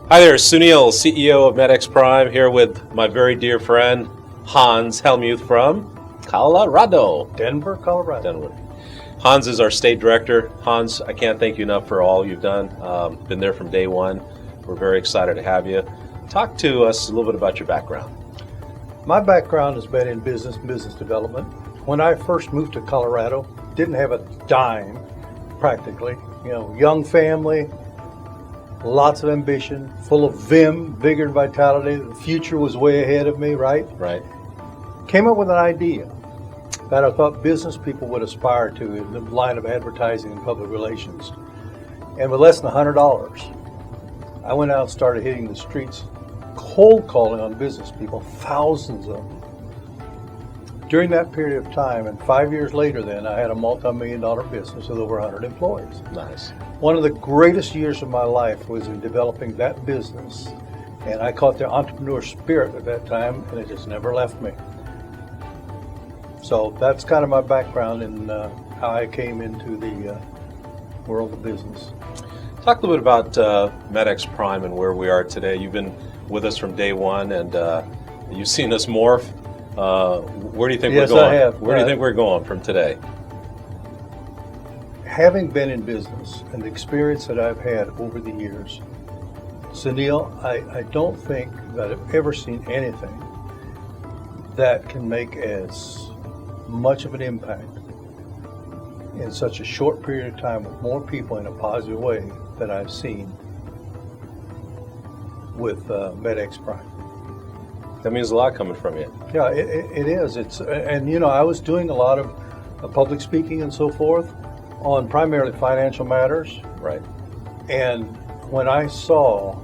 Hi there, Sunil, CEO of MedX Prime, here with my very dear friend Hans Helmuth from Colorado. Denver, Colorado. Denver. Hans is our state director. Hans, I can't thank you enough for all you've done. Been there from day one. We're very excited to have you. Talk to us a little bit about your background. My background has been in business development. When I first moved to Colorado, didn't have a dime, practically. Young family, lots of ambition, full of vim, vigor, and vitality. The future was way ahead of me, right? Right. Came up with an idea that I thought business people would aspire to in the line of advertising and public relations. And with less than $100, I went out and started hitting the streets, cold calling on business people, thousands of them. During that period of time, and 5 years later then, I had a multi-million-dollar business with over 100 employees. Nice. One of the greatest years of my life was in developing that business, and I caught the entrepreneur spirit at that time, and it just never left me. So that's kind of my background and how I came into the world of business. Talk a little bit about MedX Prime and where we are today. You've been with us from day one, and you've seen us morph. Where do you think we're going? Yes, I have. Where do you think we're going from today? Having been in business and the experience that I've had over the years, Sunil, I don't think that I've ever seen anything that can make as much of an impact in such a short period of time with more people in a positive way that I've seen with MedX Prime. That means a lot coming from you. Yeah, it is. And I was doing a lot of public speaking and so forth on primarily financial matters. Right. And when I saw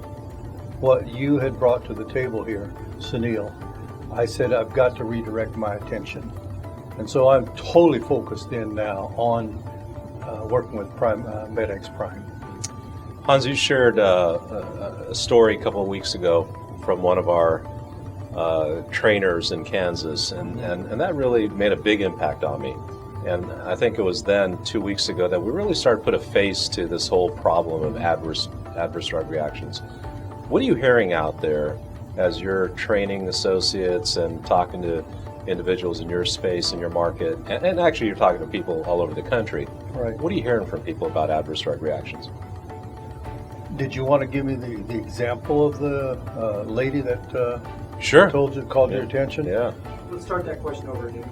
what you had brought to the table here, Sunil, I said, I've got to redirect my attention. And so I'm totally focused in now on working with MedX Prime. Hans, you shared a story a couple of weeks ago from one of our trainers in Kansas, and that really made a big impact on me. And I think it was then 2 weeks ago that we really started to put a face to this whole problem of adverse drug reactions. What are you hearing out there as you're training associates and talking to individuals in your space, in your market, and actually you're talking to people all over the country? Right. What are you hearing from people about adverse drug reactions? Did you want to give me the example of the lady that Sure. called your attention? Yeah. Let's start that question over again.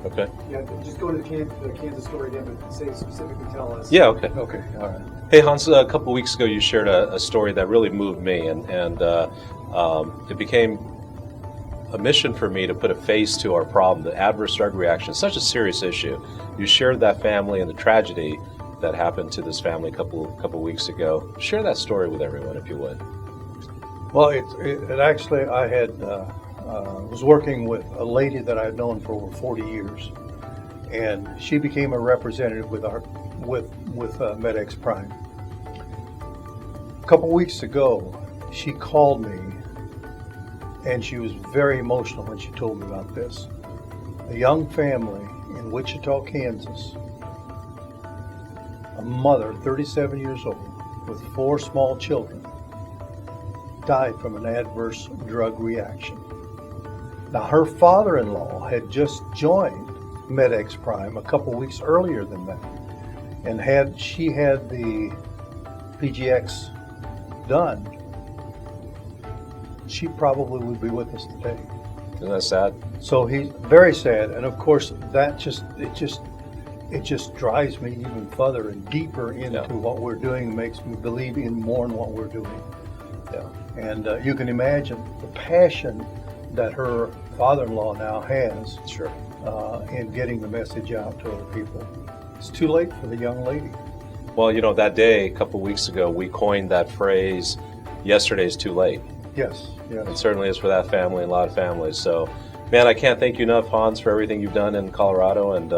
Okay. Yeah, just go to the Kansas story again, but say specifically tell us. Yeah, okay. Okay, all right. Hey, Hans, a couple of weeks ago you shared a story that really moved me, and it became a mission for me to put a face to our problem, the adverse drug reaction. It's such a serious issue. You shared that family and the tragedy that happened to this family a couple weeks ago. Share that story with everyone, if you would. Well, it actually, I had was working with a lady that I'd known for over 40 years, and she became a representative with MedX Prime. A couple weeks ago, she called me, and she was very emotional when she told me about this. A young family in Wichita, Kansas, a mother, 37 years old, with 4 small children, died from an adverse drug reaction. Now, her father-in-law had just joined MedX Prime a couple weeks earlier than that, and had she had the PGX done, she probably would be with us today. Isn't that sad? So he's very sad, and of course that just drives me even further and deeper into what we're doing, makes me believe in more in what we're doing. Yeah. And you can imagine the passion that her father-in-law now has Sure. in getting the message out to other people. It's too late for the young lady. Well, that day, a couple weeks ago, we coined that phrase, yesterday's too late. Yes, It yes. certainly is for that family and a lot of families. So, man, I can't thank you enough, Hans, for everything you've done in Colorado and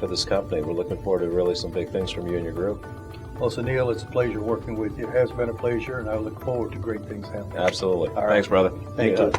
for this company. We're looking forward to really some big things from you and your group. Well, Sunil, it's a pleasure working with you. It has been a pleasure, and I look forward to great things happening. Absolutely. All right. Thanks, brother. Thank you.